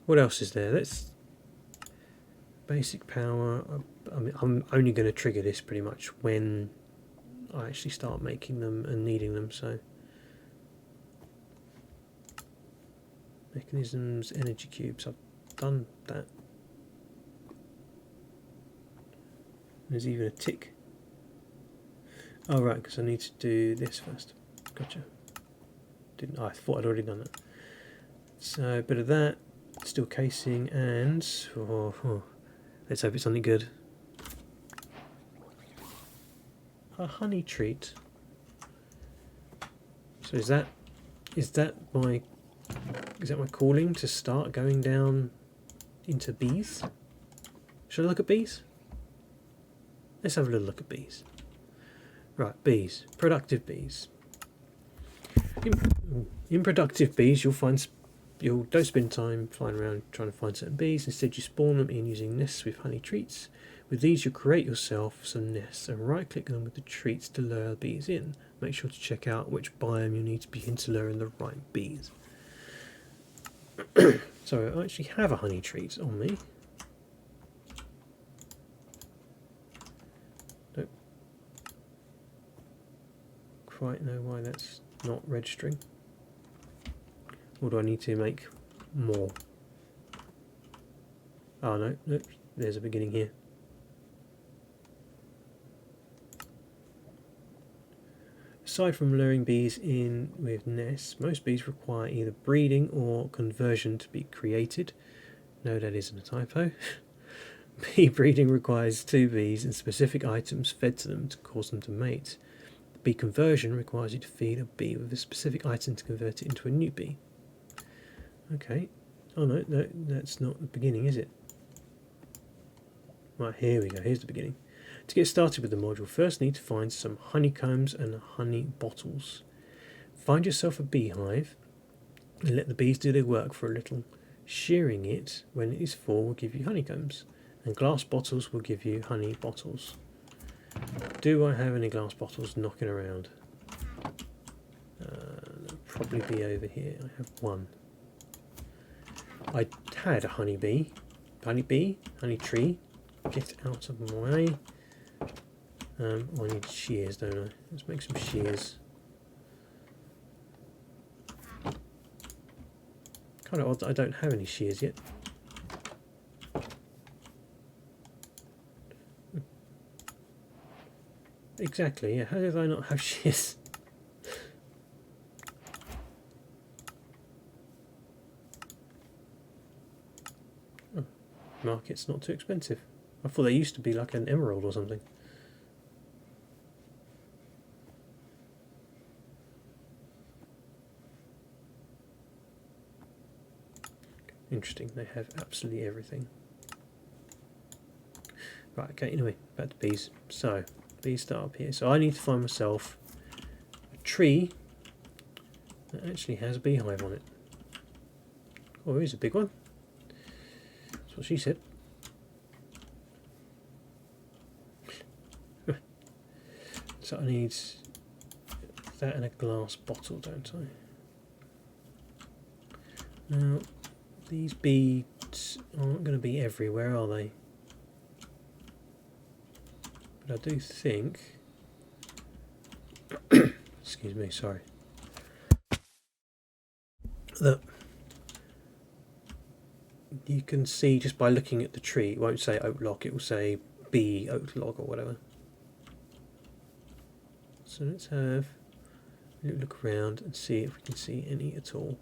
What else is there? Let's basic power. I mean, I'm only going to trigger this pretty much when I actually start making them and needing them. So mechanisms, energy cubes. I've done that. There's even a tick. Oh right, because I need to do this first. Gotcha. Didn't I thought I'd already done that. So a bit of that. Still casing and let's hope it's something good. A honey treat. So is that my calling to start going down into bees? Should I look at bees? Let's have a little look at bees. Right, bees. Productive bees. In productive bees, you don't spend time flying around trying to find certain bees. Instead, you spawn them in using nests with honey treats. With these, you create yourself some nests and right-click them with the treats to lure bees in. Make sure to check out which biome you need to begin to lure in the right bees. So I actually have a honey treat on me. Don't quite know why that's not registering. Or do I need to make more? Oh no, nope, there's a beginning here. Aside from luring bees in with nests, most bees require either breeding or conversion to be created. No, that isn't a typo. Bee breeding requires 2 bees and specific items fed to them to cause them to mate. Bee conversion requires you to feed a bee with a specific item to convert it into a new bee. Okay. Oh no, that's not the beginning, is it? Right, here we go. Here's the beginning. To get started with the module, first need to find some honeycombs and honey bottles. Find yourself a beehive and let the bees do their work for a little. Shearing it when it is full will give you honeycombs, and glass bottles will give you honey bottles. Do I have any glass bottles knocking around? They'll probably be over here. I have one. I had a honey tree. Get out of my way. I need shears, don't I? Let's make some shears. Kind of odd that I don't have any shears yet. Exactly, yeah. How did I not have shears? Oh, market's not too expensive. I thought they used to be like an emerald or something. Interesting, they have absolutely everything. Right, okay, anyway, back to bees. So, bees start up here. So I need to find myself a tree that actually has a beehive on it. Oh, here's a big one. That's what she said. So I need that in a glass bottle, don't I? Now, these beads aren't going to be everywhere, are they? But I do think... excuse me, sorry. That you can see just by looking at the tree, it won't say oak log, it will say bee oak log or whatever. So let's have a little look around and see if we can see any at all.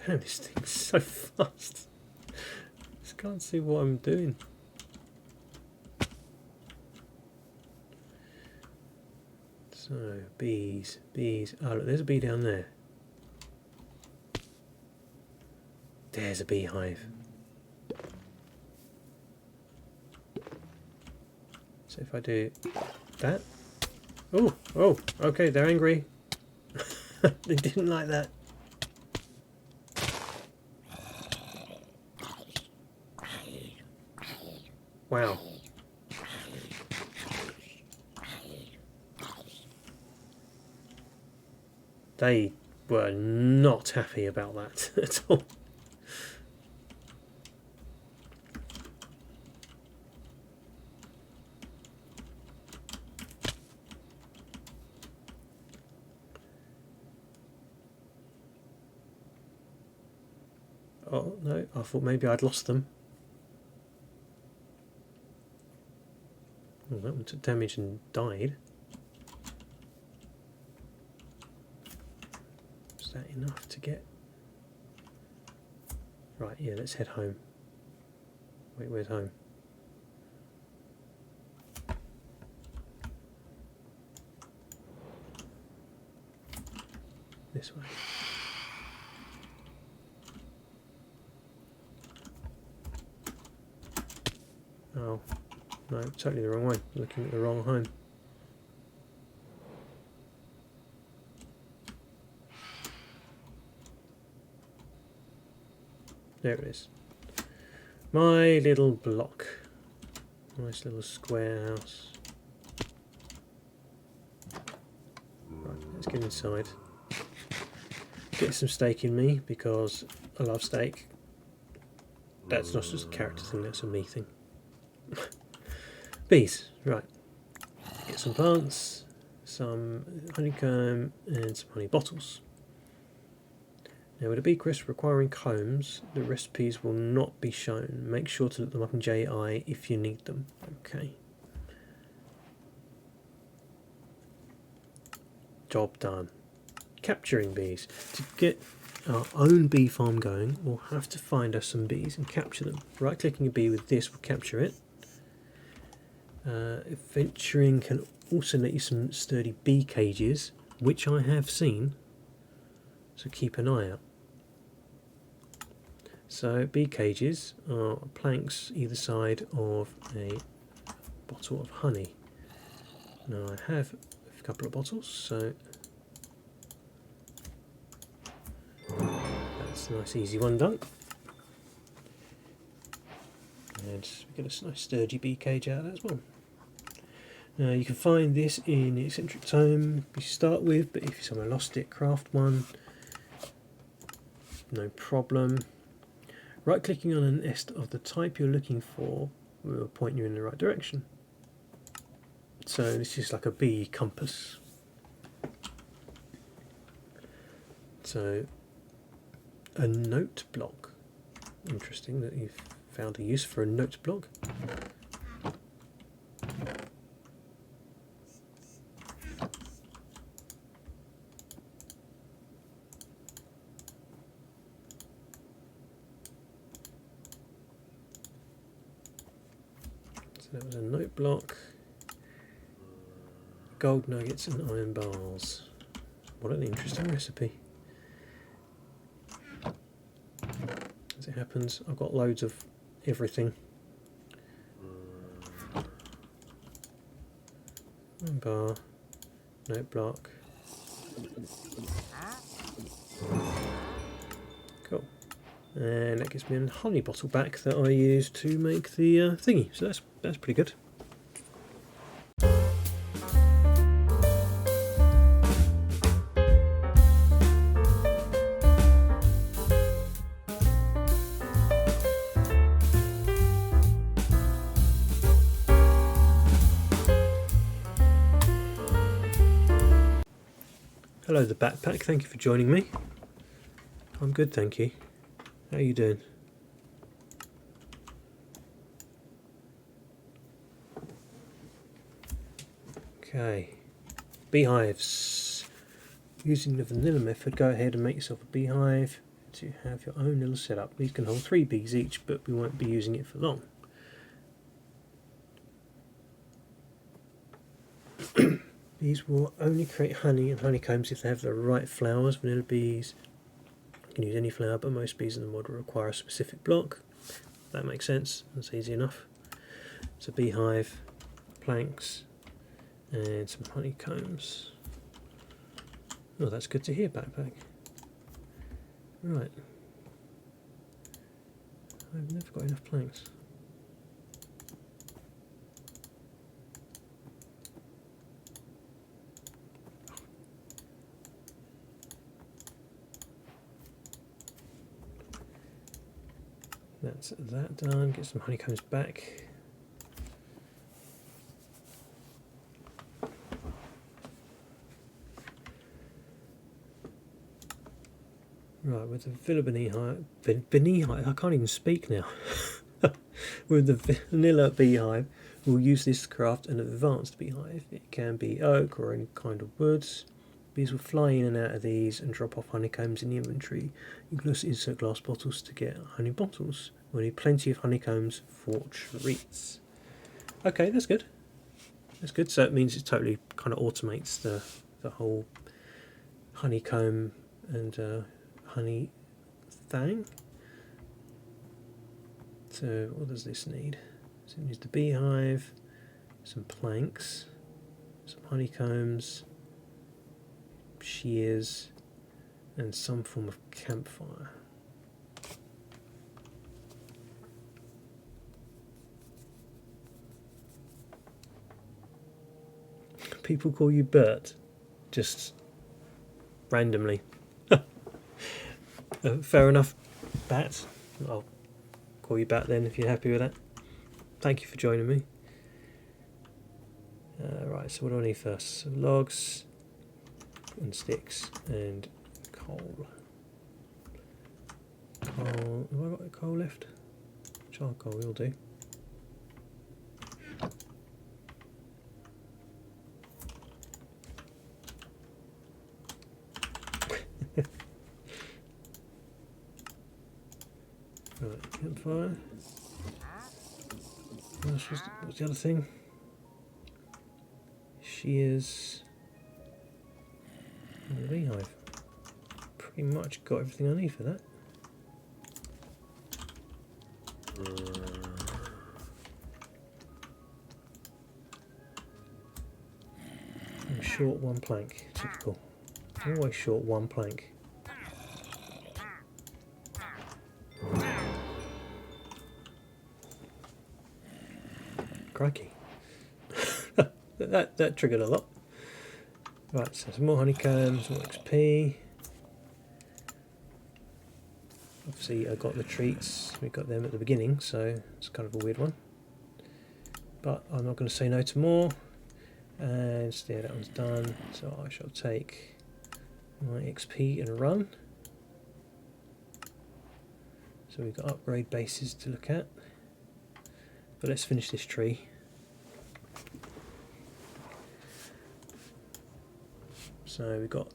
Damn, this thing's so fast. Just can't see what I'm doing. So, bees. Oh look, there's a bee down there. There's a beehive. So if I do that... Oh, okay, they're angry. They didn't like that. Wow, They were not happy about that at all. Oh no, I thought maybe I'd lost them. Oh, that one took damage and died. Is that enough to get... Right, yeah, let's head home. Wait, where's home? This way. Oh, no, totally the wrong way. Looking at the wrong home. There it is. My little block. Nice little square house. Right, let's get inside. Get some steak in me because I love steak. That's not just a character thing, that's a me thing. Bees, right. Get some plants, some honeycomb and some honey bottles. Now with a bee crisp requiring combs, the recipes will not be shown. Make sure to look them up in JI if you need them. Okay. Job done. Capturing bees. To get our own bee farm going, we'll have to find us some bees and capture them. Right clicking a bee with this will capture it. Venturing can also let you some sturdy bee cages, which I have seen, so keep an eye out. So bee cages are planks either side of a bottle of honey. Now I have a couple of bottles, so that's a nice easy one done. And we get a nice sturdy bee cage out of that as well. Now you can find this in the eccentric tome you start with, but if you somewhere lost it, craft one, no problem. Right clicking on a nest of the type you're looking for will point you in the right direction. So this is like a bee compass. So a note block. Interesting that you've found a use for a note block. So that was a note block, gold nuggets and iron bars. What an interesting recipe. As it happens, I've got loads of everything. Iron bar, note block. Cool. And that gives me a honey bottle back that I use to make the thingy. So that's pretty good. Hello the backpack, thank you for joining me. I'm good, thank you. How are you doing? Okay, beehives. Using the vanilla method, go ahead and make yourself a beehive to have your own little setup. These can hold 3 bees each, but we won't be using it for long. Bees will only create honey and honeycombs if they have the right flowers. Vanilla bees can use any flower, but most bees in the mod will require a specific block. That makes sense, that's easy enough. So beehive, planks, and some honeycombs. Oh, that's good to hear, backpack. Right. I've never got enough planks. That's that done. Get some honeycombs back. Right, with the beehive, I can't even speak now. With the vanilla beehive, we'll use this to craft an advanced beehive. It can be oak or any kind of woods. Bees will fly in and out of these and drop off honeycombs in the inventory. You can also insert glass bottles to get honey bottles. We'll need plenty of honeycombs for treats. Okay, that's good. That's good. So it means it totally kind of automates the whole honeycomb and honey thing. So what does this need? So it needs the beehive, some planks, some honeycombs, shears, and some form of campfire. People call you Bert, just randomly. Fair enough, Bat. I'll call you Bat then if you're happy with that. Thank you for joining me. Right, so what do I need first? So logs and sticks and coal. Coal. Have I got coal left? Charcoal will do. Right, campfire. What's the other thing? Shears. And the beehive. Pretty much got everything I need for that. I'm short one plank. Typical. Always short one plank. Crikey. that triggered a lot. Right, so some more honeycombs, more XP. Obviously I got the treats, we got them at the beginning, so it's kind of a weird one. But I'm not going to say no to more. And yeah, that one's done. So I shall take my XP and run. So we've got upgrade bases to look at. But let's finish this tree. So we've got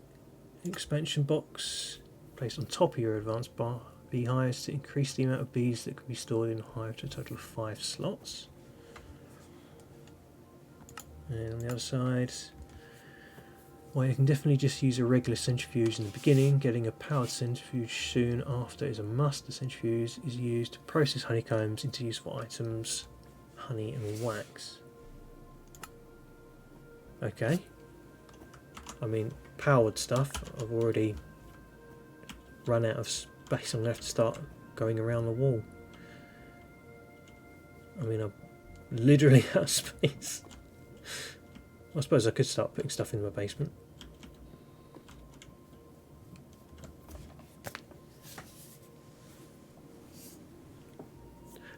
an expansion box placed on top of your advanced beehives to increase the amount of bees that can be stored in a hive to a total of 5 slots. And on the other side, well, you can definitely just use a regular centrifuge in the beginning. Getting a powered centrifuge soon after is a must. The centrifuge is used to process honeycombs into useful items, honey and wax. Okay. I mean, powered stuff, I've already run out of space. I'm going to have to start going around the wall. I mean, I'm literally out of space. I suppose I could start putting stuff in my basement.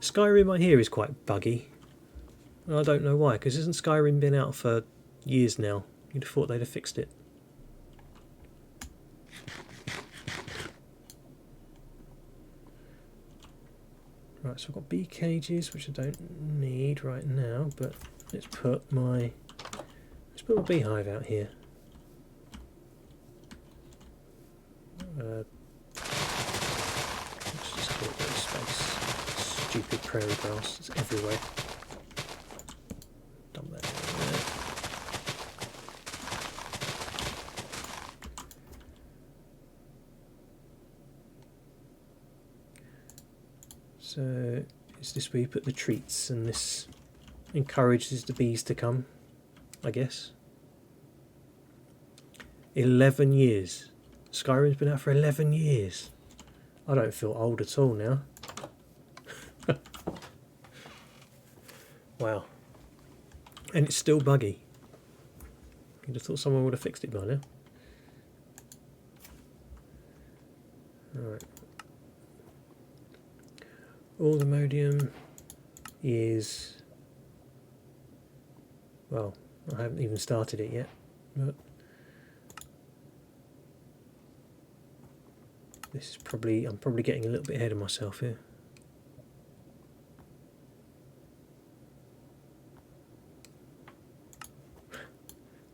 Skyrim I hear is quite buggy. I don't know why, because hasn't Skyrim been out for years now? You'd have thought they'd have fixed it. Right, so I've got bee cages, which I don't need right now, but let's put my beehive out here. Let's just give it a bit of space. Stupid prairie grass, it's everywhere. Dump that in there. So it's this where you put the treats, and this encourages the bees to come, I guess. 11 years. Skyrim's been out for 11 years. I don't feel old at all now. Wow. And it's still buggy. You'd have thought someone would have fixed it by now. Alright. all the modium is, well, I haven't even started it yet, but this is probably, I'm probably getting a little bit ahead of myself here.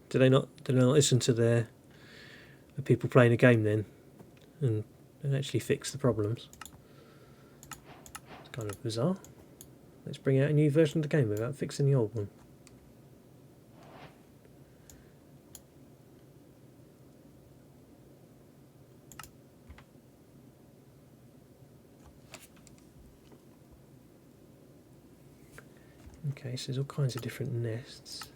Do they not listen to the people playing a game then and actually fix the problems? It's kind of bizarre. Let's bring out a new version of the game without fixing the old one. Okay, so there's all kinds of different nests.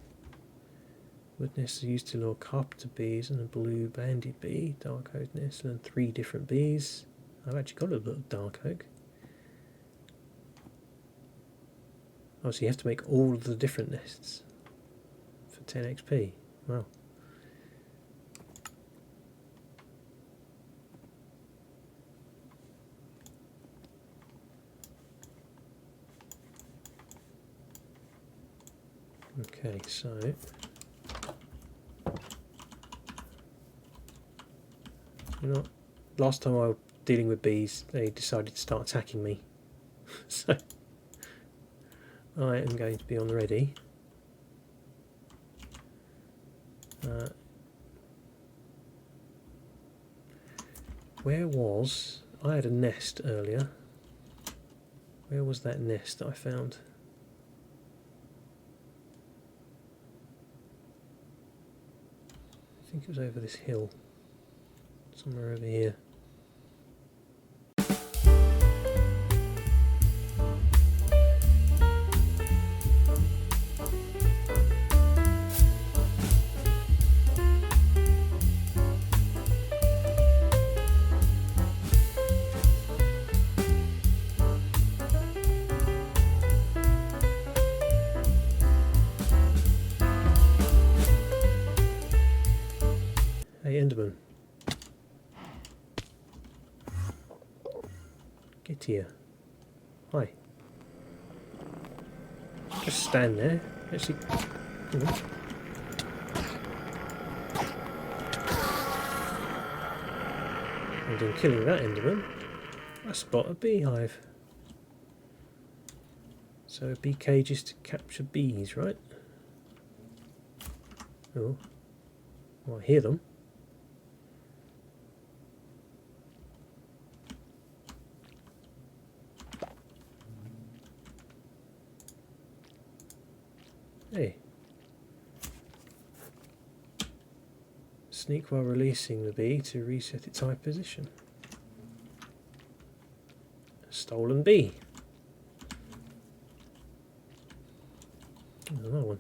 Wood nests are used to lure carpenter bees and a blue banded bee. Dark oak nest and 3 different bees. I've actually got a little dark oak. Oh, so you have to make all of the different nests for 10 XP. Wow. Okay, so you know, last time I was dealing with bees, they decided to start attacking me. So I am going to be on the ready. Where was... I had a nest earlier. Where was that nest that I found? I think it was over this hill. Somewhere over here. Hey, Enderman. Get here. Hi. Just stand there. Actually. And in killing that Enderman, I spot a beehive. So a bee cage is to capture bees, right? Oh. Well, I hear them. Hey. Sneak while releasing the bee to reset its hive position. A stolen bee. There's another one.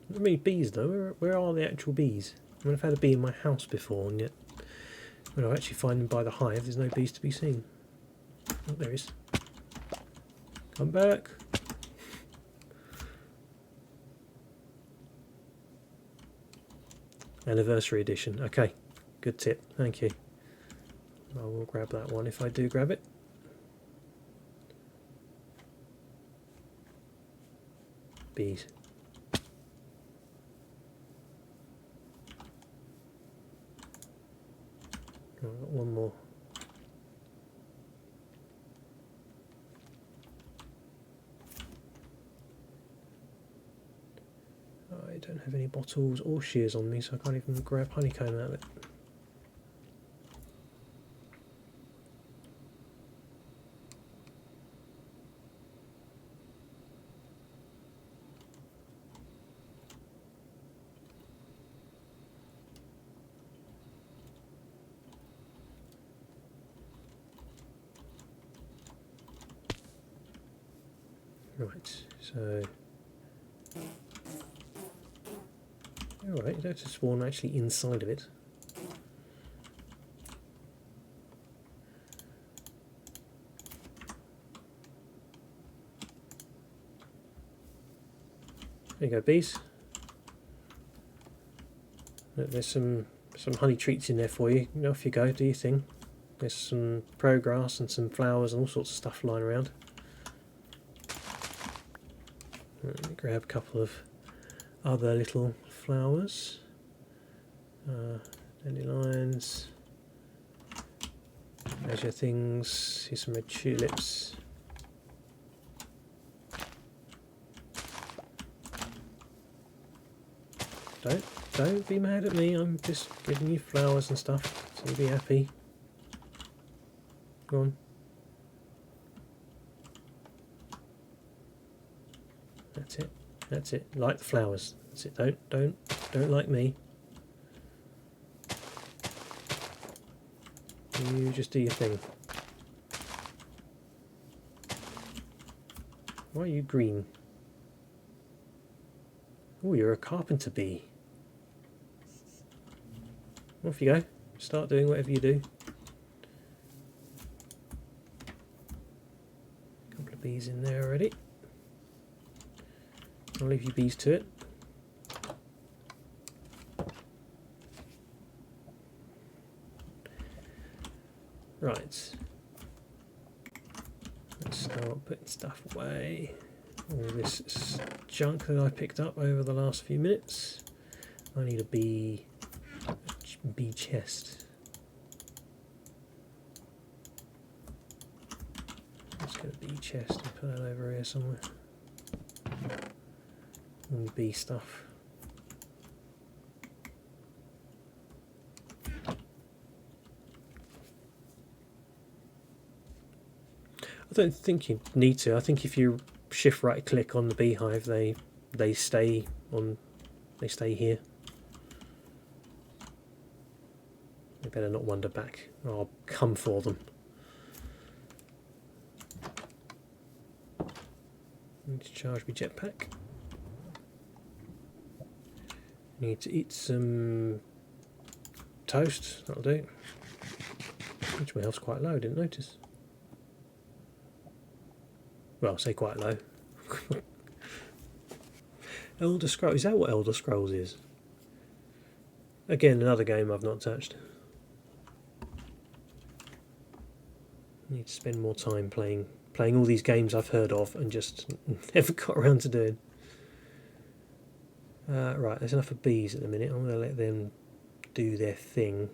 Not many bees though. Where are the actual bees? I mean, I've had a bee in my house before, and yet when I actually find them by the hive, there's no bees to be seen. Oh, there is. Come back. Anniversary edition. Okay, good tip. Thank you. I will grab that one if I do grab it. Bees. Oh, I've got one more. I don't have any bottles or shears on me, so I can't even grab honeycomb out of it. Right, so... Alright, there's a spawn actually inside of it. There you go, bees. Look, there's some honey treats in there for you. Off you go, do your thing. There's some progress and some flowers and all sorts of stuff lying around. Let me grab a couple of other little flowers. Dandelions. Azure things. Here's some red tulips. Don't be mad at me. I'm just giving you flowers and stuff, so you'll be happy. Go on. That's it. That's it. Like the flowers. That's it. Don't like me. You just do your thing. Why are you green? Oh, you're a carpenter bee. Off you go. Start doing whatever you do. A couple of bees in there already. I'll leave you bees to it. Right. Let's start putting stuff away. All this junk that I picked up over the last few minutes. I need a bee chest. Let's get a bee chest and put that over here somewhere. All the bee stuff. I don't think you need to. I think if you shift right click on the beehive, they stay here. They better not wander back. I'll come for them. Need to charge my jetpack. Need to eat some toast. That'll do. Which my health's quite low. Didn't notice. Well, say quite low. Elder Scrolls. Is that what Elder Scrolls is? Again, another game I've not touched. Need to spend more time playing all these games I've heard of and just never got around to doing. Right, there's enough of bees at the minute. I'm going to let them do their thing.